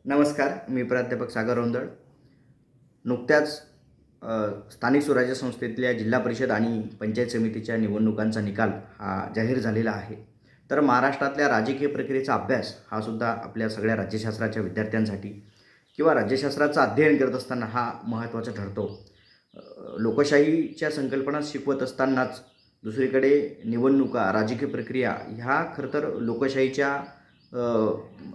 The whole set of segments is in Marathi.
नमस्कार. मी प्राध्यापक सागर रोंदळ. नुकत्याच स्थानिक स्वराज्य संस्थेतल्या जिल्हा परिषद आणि पंचायत समितीच्या निवडणुकांचा निकाल हा जाहीर झालेला आहे. तर महाराष्ट्रातल्या राजकीय प्रक्रियेचा अभ्यास हा सुद्धा आपल्या सगळ्या राज्यशास्त्राच्या विद्यार्थ्यांसाठी किंवा राज्यशास्त्राचं अध्ययन करत असताना हा महत्त्वाचा ठरतो. लोकशाहीच्या संकल्पना शिकवत असतानाच दुसरीकडे निवडणुका, राजकीय प्रक्रिया ह्या खरं तर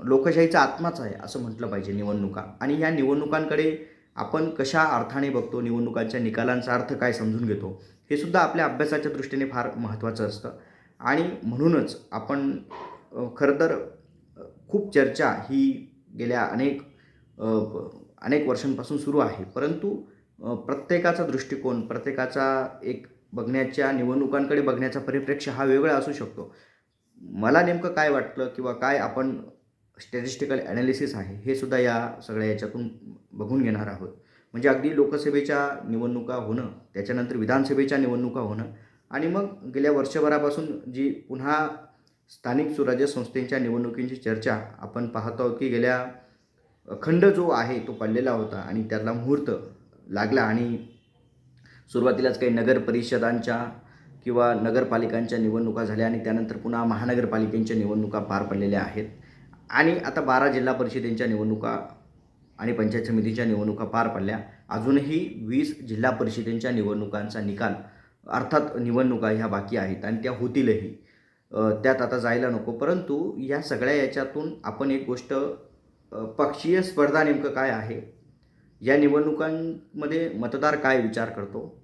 लोकशाहीचा आत्माच आहे असं म्हटलं पाहिजे निवडणुका. आणि या निवडणुकांकडे आपण कशा अर्थाने बघतो, निवडणुकांच्या निकालांचा अर्थ काय समजून घेतो, हे सुद्धा आपल्या अभ्यासाच्या दृष्टीने फार महत्त्वाचं असतं. आणि म्हणूनच आपण खरं तर खूप चर्चा ही गेल्या अनेक वर्षांपासून सुरू आहे. परंतु प्रत्येकाचा दृष्टिकोन, प्रत्येकाचा एक निवडणुकांकडे बघण्याचा परिप्रेक्ष्य हा वेगळा असू शकतो. मला नेमकं काय वाटलं किंवा काय आपण स्टॅटिस्टिकल ॲनालिसिस आहे, हे सुद्धा या सगळ्या याच्यातून बघून घेणार आहोत. म्हणजे अगदी लोकसभेच्या निवडणुका होणं, त्याच्यानंतर विधानसभेच्या निवडणुका होणं आणि मग गेल्या वर्षभरापासून जी पुन्हा स्थानिक स्वराज्य संस्थेच्या निवडणुकींची चर्चा आपण पाहतो आहोत की गेल्या खंड जो आहे तो पडलेला होता आणि त्यातला मुहूर्त लागला आणि सुरुवातीलाच काही नगर परिषदांच्या किंवा नगरपालिकांच्या निवडणुका झाल्या आणि त्यानंतर पुन्हा महानगरपालिकेच्या निवडणुका पार पडलेल्या आहेत आणि आता 12 जिल्हा परिषदेच्या निवडणुका आणि पंचायत समितीच्या निवडणुका पार पडल्या. अजूनही 20 जिल्हा परिषदेच्या निवडणुकांचा निकाल अर्थात निवडणुका ह्या बाकी आहेत आणि त्या होतीलही. त्यात आता जायला नको. परंतु या सगळ्या याच्यातून आपण एक गोष्ट पक्षीय स्पर्धा नेमकं काय आहे, या निवडणुकांमध्ये मतदार काय विचार करतो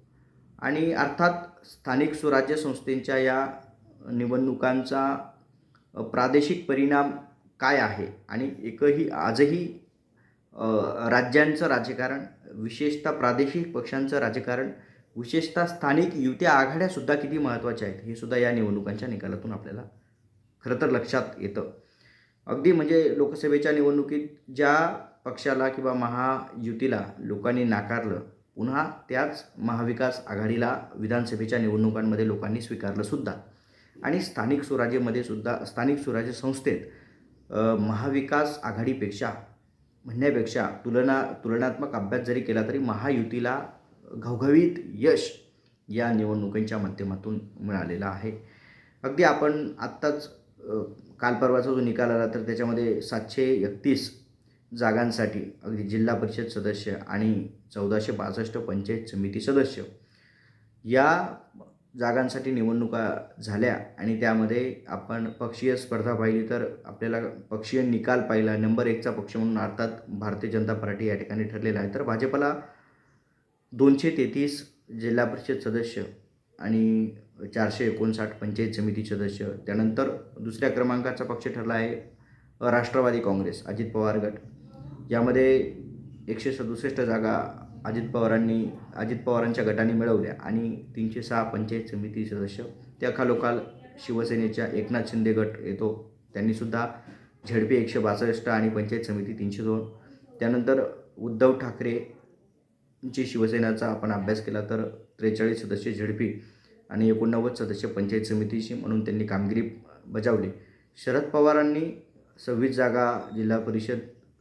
आणि अर्थात स्थानिक स्वराज्य संस्थेच्या या निवडणुकांचा प्रादेशिक परिणाम काय आहे आणि आजही राज्यांचं राजकारण, विशेषतः प्रादेशिक पक्षांचं राजकारण, विशेषतः स्थानिक युत्या आघाड्यासुद्धा किती महत्त्वाच्या आहेत, हे सुद्धा या निवडणुकांच्या निकालातून आपल्याला खरं तर लक्षात येतं. अगदी म्हणजे लोकसभेच्या निवडणुकीत ज्या पक्षाला किंवा महायुतीला लोकांनी नाकारलं, पुन्हा त्याच महाविकास आघाडीला विधानसभेच्या निवडणुकांमध्ये लोकांनी स्वीकारलं सुद्धा. आणि स्थानिक स्वराज्य संस्थेत महाविकास आघाडीपेक्षा म्हणण्यापेक्षा तुलनात्मक अभ्यास जरी केला तरी महायुतीला घवघवीत यश या निवडणुकांच्या माध्यमातून मिळालेलं आहे. अगदी आपण आत्ताच काल परवाचा जो निकाल आला तर त्याच्यामध्ये 731 जागांसाठी अगदी जिल्हा परिषद सदस्य आणि 1462 पंचायत समिती सदस्य या जागांसाठी निवडणुका झाल्या आणि त्यामध्ये आपण पक्षीय स्पर्धा पाहिली तर आपल्याला पक्षीय निकाल पाहिला. नंबर 1चा पक्ष म्हणून अर्थात भारतीय जनता पार्टी या ठिकाणी ठरलेला आहे. तर भाजपला 233 जिल्हा परिषद सदस्य आणि 459 पंचायत समिती सदस्य. त्यानंतर दुसऱ्या क्रमांकाचा पक्ष ठरला आहे राष्ट्रवादी काँग्रेस, अजित पवार गट. यामध्ये 167 जागा अजित पवारांच्या गटाने मिळवल्या आणि 306 पंचायत समिती सदस्य. त्या खालोखाल शिवसेनेच्या एकनाथ शिंदे गट येतो, त्यांनीसुद्धा झेडपी 162 आणि पंचायत समिती 302. त्यानंतर उद्धव ठाकरेंची शिवसेनेचा आपण अभ्यास केला तर 43 सदस्य झेडपी आणि 89 सदस्य पंचायत समितीची म्हणून त्यांनी कामगिरी बजावली. शरद पवारांनी 26 जागा जिल्हा परिषद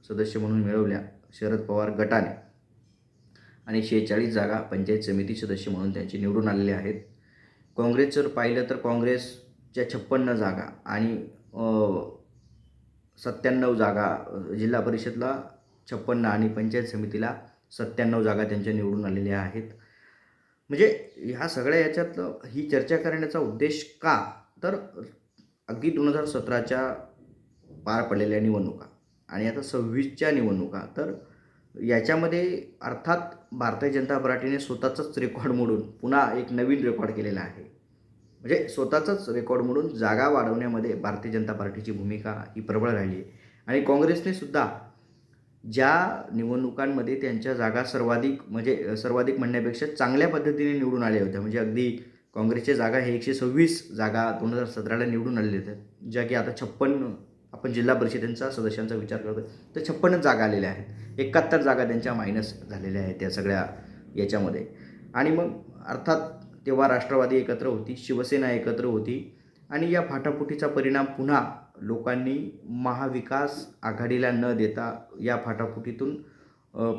सदस्य म्हणून मिळवल्या शरद पवार गटाने आणि 46 जागा पंचायत समिती सदस्य म्हणून त्यांचे निवडून आलेले आहेत. काँग्रेस जर पाहिलं तर काँग्रेसच्या 56 जागा आणि 97 जागा जिल्हा परिषदला 56 आणि पंचायत समितीला 97 जागा त्यांच्या निवडून आलेल्या आहेत. म्हणजे ह्या सगळ्या याच्यातलं ही चर्चा करण्याचा उद्देश का, तर अगदी 2017च्या पार पडलेल्या निवडणुका आणि आता 26च्या निवडणुका, तर याच्यामध्ये अर्थात भारतीय जनता पार्टीने स्वतःचाच रेकॉर्ड मोडून पुन्हा एक नवीन रेकॉर्ड केलेला आहे. म्हणजे स्वतःचाच रेकॉर्ड मोडून जागा वाढवण्यामध्ये भारतीय जनता पार्टीची भूमिका ही प्रबळ राहिली आहे. आणि काँग्रेसने सुद्धा ज्या निवडणुकांमध्ये त्यांच्या जागा सर्वाधिक म्हणण्यापेक्षा चांगल्या पद्धतीने निवडून आल्या होत्या, म्हणजे अगदी काँग्रेसच्या जागा हे 126 जागा 2017ला निवडून आलेल्या होत्या, ज्या की आता 56 आपण जिल्हा परिषदेचा सदस्यांचा विचार करतो तर 56 जागा आलेल्या आहेत. 71 जागा त्यांच्या मायनस झालेल्या आहेत त्या सगळ्या याच्यामध्ये. आणि मग अर्थात तेव्हा राष्ट्रवादी एकत्र होती, शिवसेना एकत्र होती आणि या फाटाफुटीचा परिणाम पुन्हा लोकांनी महाविकास आघाडीला न देता या फाटाफुटीतून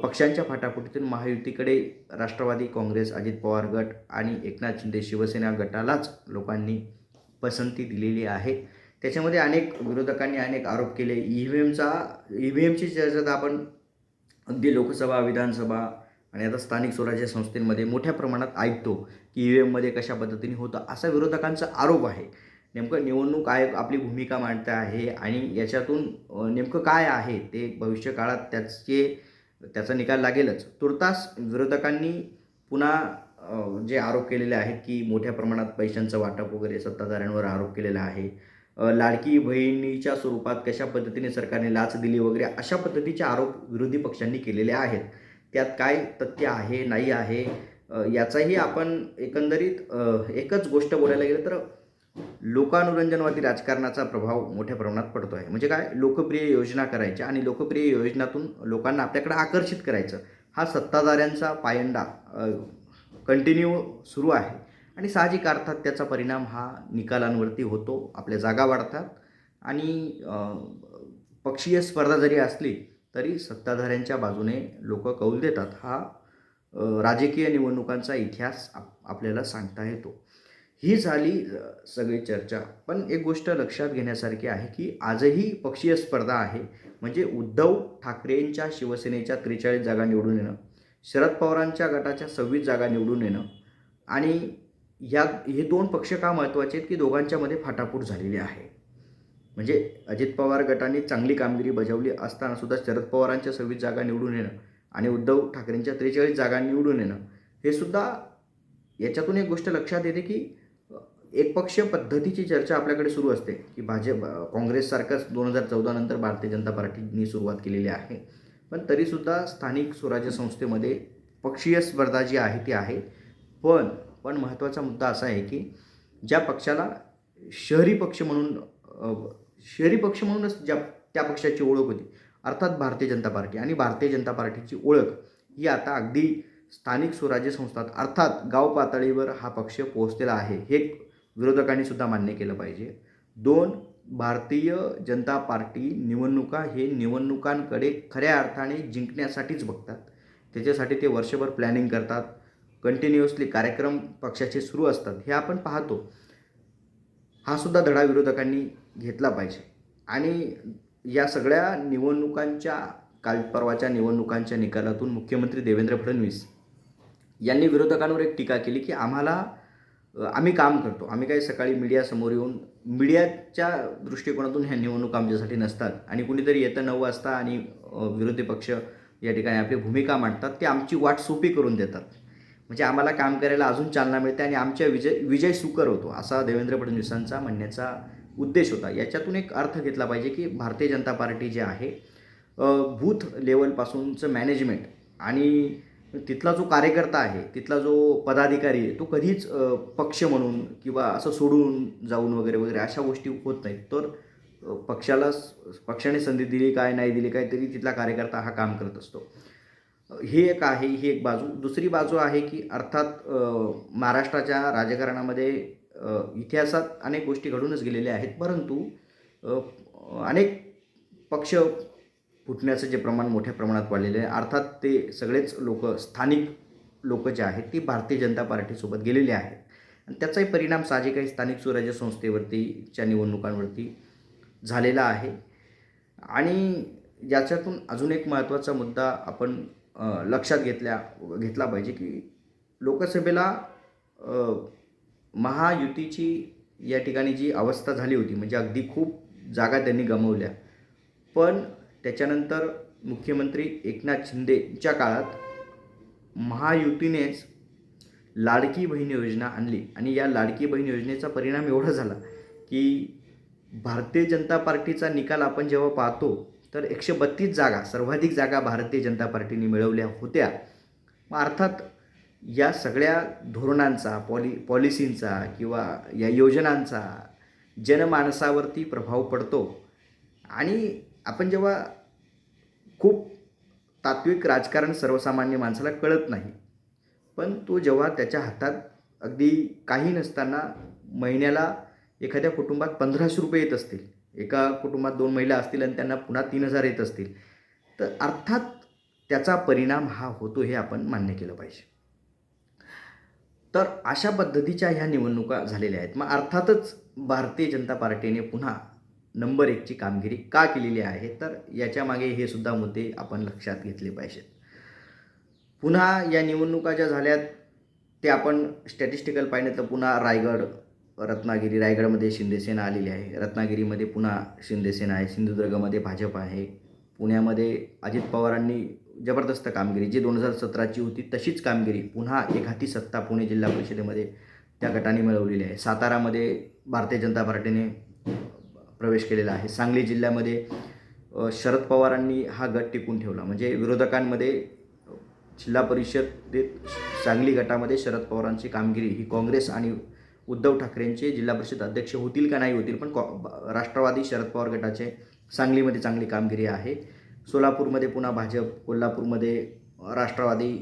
पक्षांच्या फाटाफुटीतून महायुतीकडे राष्ट्रवादी काँग्रेस, अजित पवार गट आणि एकनाथ शिंदे शिवसेना गटालाच लोकांनी पसंती दिलेली आहे. त्याच्यामध्ये अनेक विरोधकांनी अनेक आरोप केले. ईव्हीएमची चर्चा तर आपण अगदी लोकसभा, विधानसभा आणि आता स्थानिक स्वराज्य संस्थेमध्ये मोठ्या प्रमाणात ऐकतो की ईव्हीएममध्ये कशा पद्धतीने होतं, असा विरोधकांचा आरोप आहे. नेमकं निवडणूक आयोग आपली भूमिका मांडते आहे आणि याच्यातून नेमकं काय आहे ते भविष्यकाळात त्याचा निकाल लागेलच. तुर्तास विरोधकांनी पुन्हा जे आरोप केलेले आहेत की मोठ्या प्रमाणात पैशांचं वाटप वगैरे सत्ताधाऱ्यांवर आरोप केलेला आहे. लाडकी बहिणीच्या स्वरूपात कशा पद्धतीने सरकारने लाच दिली वगैरे अशा पद्धतीचे आरोप विरोधी पक्षांनी केलेले आहेत. त्यात काय तथ्य आहे नाही आहे याचाही आपण एकंदरीत एकच गोष्ट बोलायला गेलं तर लोकानुरंजनवादी राजकारणाचा प्रभाव मोठ्या प्रमाणात पडतो आहे. म्हणजे काय, लोकप्रिय योजना करायच्या आणि लोकप्रिय योजनातून लोकांना आपल्याकडे आकर्षित करायचं, हा सत्ताधाऱ्यांचा पायंडा कंटिन्यू सुरू आहे आणि साहजिक अर्थात त्याचा परिणाम हा निकालांवरती होतो. आपल्या जागा वाढतात आणि पक्षीय स्पर्धा जरी असली तरी सत्ताधाऱ्यांच्या बाजूने लोक कौल देतात. हा राजकीय निवडणुकांचा इतिहास आपल्याला सांगता येतो. ही झाली सगळी चर्चा. पण एक गोष्ट लक्षात घेण्यासारखी आहे की आजही पक्षीय स्पर्धा आहे. म्हणजे उद्धव ठाकरेंच्या शिवसेनेच्या 43 जागा निवडून येणं, शरद पवारांच्या गटाच्या 26 जागा निवडून येणं आणि हे दोन पक्ष का महत्त्वाचे आहेत की दोघांच्यामध्ये फाटाफूट झालेली आहे. म्हणजे अजित पवार गटाने चांगली कामगिरी बजावली असताना सुद्धा शरद पवारांच्या 26 जागा निवडून येणं आणि उद्धव ठाकरेंच्या 43 जागा निवडून येणं, हे सुद्धा याच्यातून एक गोष्ट लक्षात येते की एकपक्षीय पद्धतीची चर्चा आपल्याकडे सुरू असते की काँग्रेससारखंच 2014 नंतर भारतीय जनता पार्टीने सुरुवात केलेली आहे. पण तरीसुद्धा स्थानिक स्वराज्य संस्थेमध्ये पक्षीय स्पर्धा जी आहे ती आहे. पण महत्त्वाचा मुद्दा असा आहे की ज्या पक्षाला शहरी पक्ष म्हणूनच त्या पक्षाची ओळख होती, अर्थात भारतीय जनता पार्टी, आणि भारतीय जनता पार्टीची ओळख ही आता अगदी स्थानिक स्वराज्य संस्थात अर्थात गाव पातळीवर हा पक्ष पोहोचलेला आहे, हे विरोधकांनी सुद्धा मान्य केलं पाहिजे. 2, भारतीय जनता पार्टी निवडणुकांकडे खऱ्या अर्थाने जिंकण्यासाठीच बघतात. त्याच्यासाठी ते वर्षभर प्लॅनिंग करतात, कंटिन्युअसली कार्यक्रम पक्षाचे सुरू असतात, हे आपण पाहतो. हा सुद्धा धडा विरोधकांनी घेतला पाहिजे. आणि या सगळ्या काल परवाच्या निवडणुकांच्या निकालातून मुख्यमंत्री देवेंद्र फडणवीस यांनी विरोधकांवर एक टीका केली की आम्ही काम करतो, आम्ही काही सकाळी मीडियासमोर येऊन मीडियाच्या दृष्टिकोनातून ह्या निवडणुका आमच्यासाठी नसतात आणि कुणीतरी येतं 9 वाजता आणि विरोधी पक्ष या ठिकाणी आपली भूमिका मांडतात, ते आमची वाट सोपी करून देतात. म्हणजे आम्हाला काम करायला अजून चालना मिळते आणि आमच्या विजय सुकर होतो, असा देवेंद्र फडणवीसांचा म्हणण्याचा उद्देश होता. याच्यातून एक अर्थ घेतला पाहिजे की भारतीय जनता पार्टी जे आहे बूथ लेवलपासूनचं मॅनेजमेंट आणि तिथला जो कार्यकर्ता आहे, तिथला जो पदाधिकारी आहे, तो कधीच पक्ष म्हणून किंवा असं सोडून जाऊन वगैरे अशा गोष्टी होत नाहीत. तर पक्षाने संधी दिली काय नाही दिली काय तरी तिथला कार्यकर्ता हा काम करत असतो. ही एक बाजू. दुसरी बाजू आहे की अर्थात महाराष्ट्राच्या राजकारणामध्ये इतिहासात अनेक गोष्टी घडूनच गेलेल्या आहेत, परंतु अनेक पक्ष फुटण्याचं जे प्रमाण मोठ्या प्रमाणात वाढलेलं आहे. अर्थात ते सगळेच स्थानिक लोक जे आहेत ती भारतीय जनता पार्टीसोबत गेलेले आहेत आणि त्याचाही परिणाम साहजिक आहे स्थानिक स्वराज्य संस्थेवरतीच्या निवडणुकांवरती झालेला आहे. आणि याच्यातून अजून एक महत्त्वाचा मुद्दा आपण लक्षात घेतला पाहिजे की लोकसभेला महायुतीची या ठिकाणी जी अवस्था झाली होती, म्हणजे अगदी खूप जागा त्यांनी गमावल्या, पण त्याच्यानंतर मुख्यमंत्री एकनाथ शिंदेच्या काळात महायुतीनेच लाडकी बहीण योजना आणली आणि या लाडकी बहीण योजनेचा परिणाम एवढा झाला की भारतीय जनता पार्टीचा निकाल आपण जेव्हा पाहतो तर 132 जागा, सर्वाधिक जागा भारतीय जनता पार्टीने मिळवल्या होत्या. मग अर्थात या सगळ्या धोरणांचा, पॉलिसींचा किंवा या योजनांचा जनमानसावरती प्रभाव पडतो. आणि आपण जेव्हा खूप तात्विक राजकारण सर्वसामान्य माणसाला कळत नाही, पण तो जेव्हा त्याच्या हातात अगदी काही नसताना महिन्याला एखाद्या कुटुंबात 1500 रुपये येत असतील एका कुटुंबात 2 महिला असतील आणि त्यांना पुन्हा 3,000 येत असतील, तर अर्थात त्याचा परिणाम हा होतो हे आपण मान्य केलं पाहिजे. तर अशा पद्धतीच्या ह्या निवडणुका झालेल्या आहेत. मग अर्थातच भारतीय जनता पार्टीने पुन्हा नंबर 1ची कामगिरी का केलेली आहे, तर याच्यामागे हे सुद्धा मुद्दे आपण लक्षात घेतले पाहिजेत. पुन्हा या निवडणुका ज्या झाल्यात ते आपण स्टॅटिस्टिकल पाहिलं तर पुन्हा रायगड, रत्नागिरी, रायगडमध्ये शिंदेसेना आलेली आहे. रत्नागिरीमध्ये पुन्हा शिंदेसेना आहे. सिंधुदुर्गमध्ये भाजप आहे. पुण्यामध्ये अजित पवारांनी जबरदस्त कामगिरी जी 2017ची होती तशीच कामगिरी पुन्हा एकहाती सत्ता पुणे जिल्हा परिषदेमध्ये त्या गटाने मिळवलेली आहे. सातारामध्ये भारतीय जनता पार्टीने प्रवेश केलेला आहे. सांगली जिल्ह्यामध्ये शरद पवारांनी हा गट टिकून ठेवला. म्हणजे विरोधकांमध्ये जिल्हा परिषदेत सांगली गटामध्ये शरद पवारांची कामगिरी ही काँग्रेस आणि उद्धव ठाकरेंचे जिल्हा परिषद अध्यक्ष होतील का नाही होतील, पण राष्ट्रवादी शरद पवार गटाचे सांगलीमध्ये चांगली कामगिरी आहे. सोलापूरमध्ये पुन्हा भाजप, कोल्हापूरमध्ये राष्ट्रवादी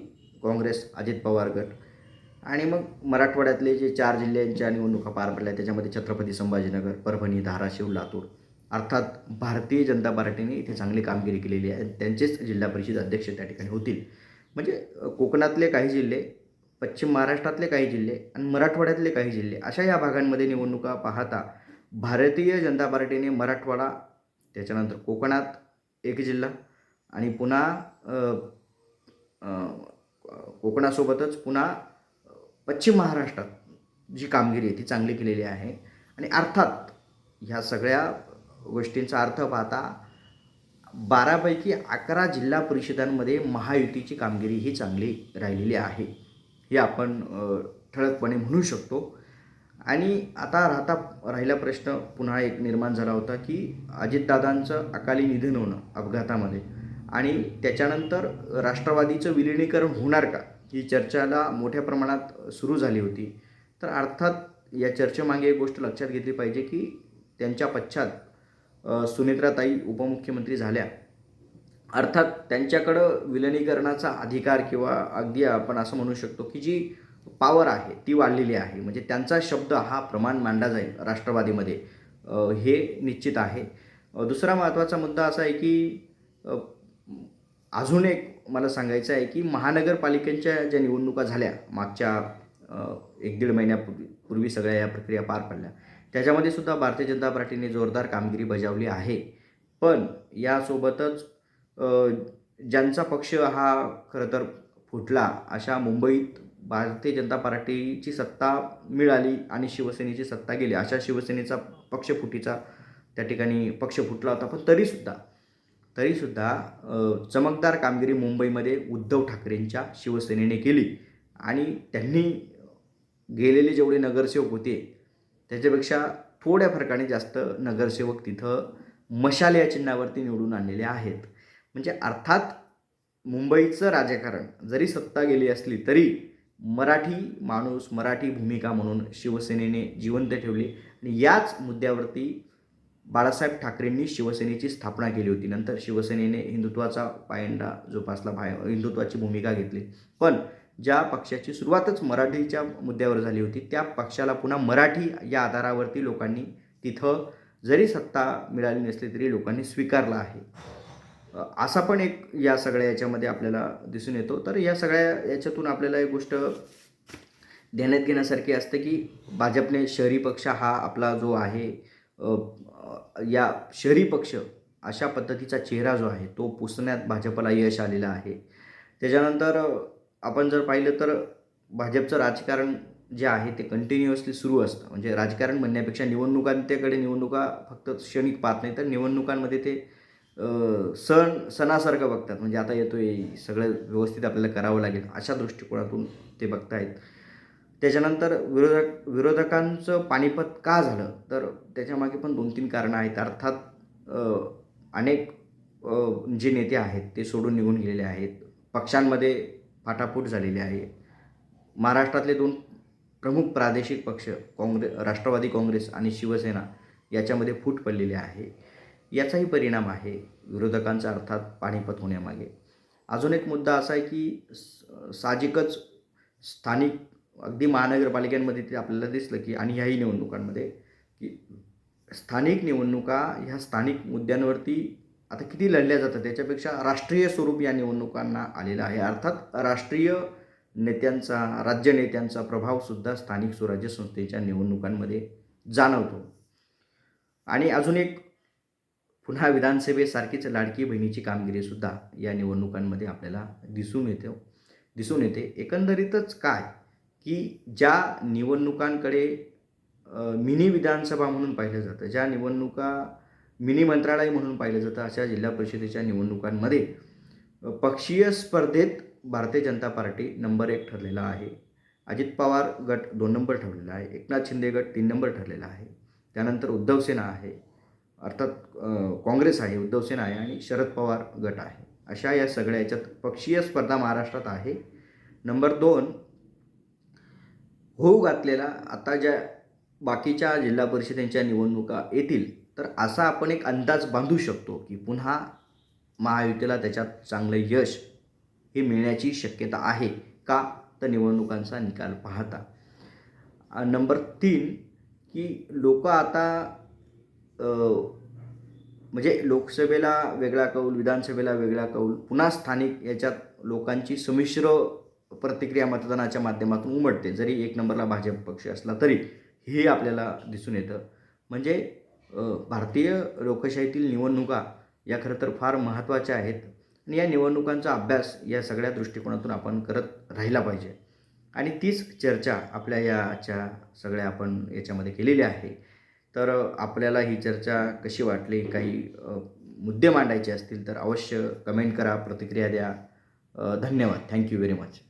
काँग्रेस अजित पवार गट आणि मग मराठवाड्यातले जे 4 जिल्ह्यांच्या निवडणुका पार पडल्या त्याच्यामध्ये छत्रपती संभाजीनगर, परभणी, धाराशिव, लातूर. अर्थात भारतीय जनता पार्टीने इथे चांगली कामगिरी केलेली आहे. त्यांचेच जिल्हा परिषद अध्यक्ष त्या ठिकाणी होतील. म्हणजे कोकणातले काही जिल्हे, पश्चिम महाराष्ट्रातले काही जिल्हे आणि मराठवाड्यातले काही जिल्हे अशा या भागांमध्ये निवडणुका पाहता भारतीय जनता पार्टीने मराठवाडा, त्याच्यानंतर कोकणात एक जिल्हा आणि पुन्हा कोकणासोबतच पुन्हा पश्चिम महाराष्ट्रात जी कामगिरी आहे ती चांगली केलेली आहे. आणि अर्थात ह्या सगळ्या गोष्टींचा अर्थ पाहता 12 पैकी 11 जिल्हा परिषदांमध्ये महायुतीची कामगिरी ही चांगली राहिलेली आहे हे आपण ठळकपणे म्हणू शकतो. आणि आता राहिला प्रश्न पुन्हा एक निर्माण झाला होता की अजितदादांचं अकाली निधन होणं अपघातामध्ये आणि त्याच्यानंतर राष्ट्रवादीचं विलिनीकरण होणार का, ही चर्चाला मोठ्या प्रमाणात सुरू झाली होती. तर अर्थात या चर्चेमागे एक गोष्ट लक्षात घेतली पाहिजे की त्यांच्या पश्चात सुनेत्राताई उपमुख्यमंत्री झाल्या. अर्थात त्यांच्याकडं विलिनीकरणाचा अधिकार किंवा अगदी आपण असं म्हणू शकतो की जी पॉवर आहे ती वाढलेली आहे. म्हणजे त्यांचा शब्द हा प्रमाण मांडला जाईल राष्ट्रवादीमध्ये हे निश्चित आहे. दुसरा महत्त्वाचा मुद्दा असा आहे की अजून एक मला सांगायचं आहे की महानगरपालिकेच्या ज्या निवडणुका झाल्या मागच्या 1-1.5 महिन्यापूर्वी सगळ्या या प्रक्रिया पार पडल्या, त्याच्यामध्ये सुद्धा भारतीय जनता पार्टीने जोरदार कामगिरी बजावली आहे. पण यासोबतच ज्यांचा पक्ष हा खरं तर फुटला, अशा मुंबईत भारतीय जनता पार्टीची सत्ता मिळाली आणि शिवसेनेची सत्ता गेली, अशा शिवसेनेचा पक्षफुटीचा त्या ठिकाणी पक्ष फुटला होता. पण तरीसुद्धा चमकदार कामगिरी मुंबईमध्ये उद्धव ठाकरेंच्या शिवसेनेने केली आणि त्यांनी गेलेले जेवढे नगरसेवक होते त्याच्यापेक्षा थोड्या फरकाने जास्त नगरसेवक तिथं मशाल या चिन्हावरती निवडून आणलेले आहेत. म्हणजे अर्थात मुंबईचं राजकारण जरी सत्ता गेली असली तरी मराठी माणूस, मराठी भूमिका म्हणून शिवसेनेने जिवंत ठेवली आणि याच मुद्द्यावरती बाळासाहेब ठाकरेंनी शिवसेनेची स्थापना केली होती. नंतर शिवसेनेने हिंदुत्वाचा पायंडा जोपासला, हिंदुत्वाची भूमिका घेतली. पण ज्या पक्षाची सुरुवातच मराठीच्या मुद्द्यावर झाली होती त्या पक्षाला पुन्हा मराठी या आधारावरती लोकांनी तिथं जरी सत्ता मिळाली नसली तरी लोकांनी स्वीकारला आहे. असा पण एक या सगळ्या याच्यामध्ये आपल्याला दिसून येतो. तर या सगळ्या याच्यातून आपल्याला एक गोष्ट ध्यानात घेण्यासारखी असते की भाजपने शहरी पक्ष हा आपला जो आहे या शहरी पक्ष अशा पद्धतीचा चेहरा जो आहे तो पुसण्यात भाजपला यश आलेलं आहे. त्याच्यानंतर आपण जर पाहिलं तर भाजपचं राजकारण जे आहे ते कंटिन्युअसली सुरू असतं. म्हणजे राजकारण म्हणण्यापेक्षा निवडणुका फक्त क्षणिक पाहत नाही तर निवडणुकांमध्ये ते सणासारखं बघतात. म्हणजे आता येतोय सगळं व्यवस्थित आपल्याला करावं लागेल अशा दृष्टिकोनातून ते बघतायत. त्याच्यानंतर विरोधकांचं पानिपत का झालं तर त्याच्यामागे पण 2-3 कारणं आहेत. अर्थात अनेक जे नेते आहेत ते सोडून निघून गेलेले आहेत. पक्षांमध्ये फाटाफूट झालेली आहे. महाराष्ट्रातले 2 प्रमुख प्रादेशिक पक्ष राष्ट्रवादी काँग्रेस आणि शिवसेना याच्यामध्ये फूट पडलेली आहे. याचाही परिणाम आहे विरोधकांचा अर्थात पानिपत होण्यामागे. अजून एक मुद्दा असा आहे की साहजिकच स्थानिक अगदी महानगरपालिकांमध्ये ते आपल्याला दिसलं की आणि ह्याही निवडणुकांमध्ये की स्थानिक निवडणुका ह्या स्थानिक मुद्द्यांवरती आता किती लढल्या जातात त्याच्यापेक्षा राष्ट्रीय स्वरूप या निवडणुकांना आलेलं आहे. अर्थात राष्ट्रीय नेत्यांचा, राज्य नेत्यांचा प्रभावसुद्धा स्थानिक स्वराज्य संस्थेच्या निवडणुकांमध्ये जाणवतो. आणि अजून एक पुन्हा विधानसभेसारखीच लाडकी बहिणीची कामगिरीसुद्धा या निवडणुकांमध्ये आपल्याला दिसून येते. एकंदरीतच काय की ज्या निवडणुकांकडे मिनी विधानसभा म्हणून पाहिलं जातं, ज्या निवडणुका मिनी मंत्रालय म्हणून पाहिलं जातं, अशा जिल्हा परिषदेच्या निवडणुकांमध्ये पक्षीय स्पर्धेत भारतीय जनता पार्टी नंबर 1 ठरलेला आहे. अजित पवार गट 2 नंबर ठरलेला आहे. एकनाथ शिंदे गट 3 नंबर ठरलेला आहे. त्यानंतर उद्धव सेना आहे, अर्थात काँग्रेस आहे, उद्धव सेना आहे आणि शरद पवार गट आहे. अशा या सगळ्या याच्यात पक्षीय स्पर्धा महाराष्ट्रात आहे. नंबर 2 होऊ घातलेला आता ज्या बाकीच्या जिल्हा परिषदेच्या निवडणुका येतील तर असा आपण एक अंदाज बांधू शकतो की पुन्हा महायुतीला त्याच्यात चांगलं यश हे मिळण्याची शक्यता आहे का, तर निवडणुकांचा निकाल पाहता. नंबर 3 की लोक आता म्हणजे लोकसभेला वेगळा कौल, विधानसभेला वेगळा कौल, पुन्हा स्थानिक याच्यात लोकांची संमिश्र प्रतिक्रिया मतदानाच्या माध्यमातून उमटते. जरी 1 नंबरला भाजप पक्ष असला तरी हे आपल्याला दिसून येतं. म्हणजे भारतीय लोकशाहीतील निवडणुका या खरं तर फार महत्त्वाच्या आहेत आणि या निवडणुकांचा अभ्यास या सगळ्या दृष्टिकोनातून आपण करत राहिला पाहिजे. आणि तीच चर्चा आपल्या याच्या सगळ्या आपण याच्यामध्ये केलेली आहे. तर आपल्याला ही चर्चा कशी वाटली, काही मुद्दे मांडायचे असतील तर अवश्य कमेंट करा, प्रतिक्रिया द्या. धन्यवाद. Thank you very much.